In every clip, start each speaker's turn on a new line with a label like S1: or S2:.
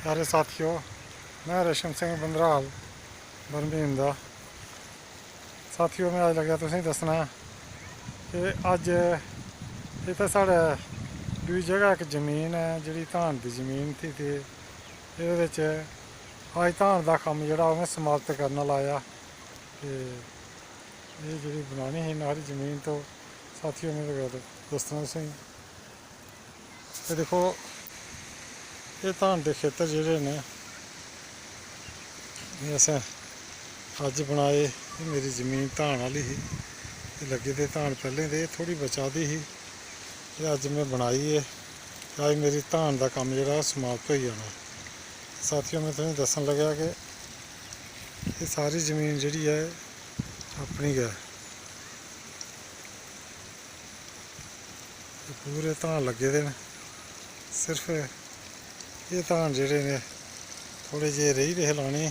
S1: प्यारे साथियों, मैं रेशम सिंह बंदराल बरमीन दा साथियों। मैं अज लग्या तुसेंगी दस्सना कि अज इत्थै साढ़े दूई जगह इक जमीन है जिहड़ी धान दी जमीन थी ते एह्दे बिच अज धान दा कम्म जेह्ड़ा में समाप्त करन लाया ते एह् जेह्ड़ी बनानी ही इन्नी हारी जमीन तो साथियों में दस्सना तुसेंगी। ते दिक्खो ये धान दे खेतर जेह्ड़े ने असें अज बनाए। एह् मेरी जमीन धान आह्ली ही, लग्गे दे धान पैह्लें ते थोड़ी बचा दी ही ते अज में बनाई ऐ ते अज मेरी धान दा कम्म जेह्ड़ा समाप्त होई जाना। साथियों में तुसेंगी दस्सन लग्या कि एह् सारी जमीन जेह्ड़ी ऐ अपनी गै, पूरे धान लग्गे दे न। सिर्फ एह् धान जेह्ड़े ने थोड़े जेह् रेही दे हे लाने,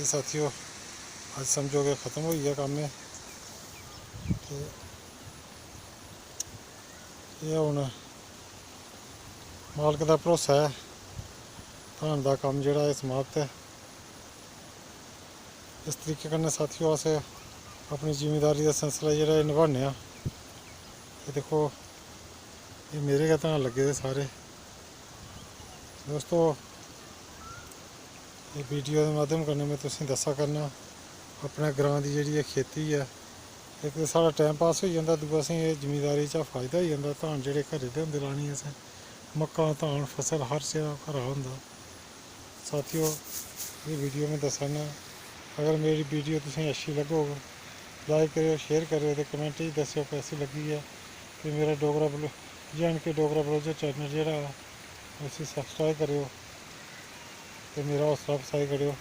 S1: एह् साथियों अज समझो कि खत्म होई गेआ कम्म। ते एह् हून मालक दा भरोसा ऐ, धान दा कम्म जेह्ड़ा एह् समाप्त ऐ। इस तरीके कन्नै साथियों अस अपनी जिमीदारी दा सिलसिला जेह्ड़ा एह् निभाने आं। ते दिक्खो एह् मेरे गै धान लग्गे दे सारे दोस्तों। ये वीडियो के माध्यम कन्नै मैं तुसेंगी दस्सा करना अपने ग्रां दी जेह्ड़ी खेती ऐ। इक ते साढ़ा टाइम पास होई जंदा, दूआ असेंगी जिमीदारी चा फायदा होई जंदा। धान जेह्ड़े घरे दे होंदे लाने असें, मक्कां धान फसल हर सेहा घरा होंदा। साथियों ये वीडियो में दस्सा ना, अगर मेरी वीडियो तुसेंगी अच्छी लगोग लाइक करेओ, शेयर करेओ ते कमेंट च दस्सेओ कैसी लगी है। ते मेरा Dogra JNK Dogra blogger channel जेह्ड़ा उसी सब्सक्राइब करेओ ते मेरा हौसला अफजाई करेओ।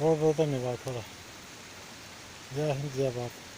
S1: बहुत बहुत धन्यवाद थुआढ़ा। जय हिंद जय भारत।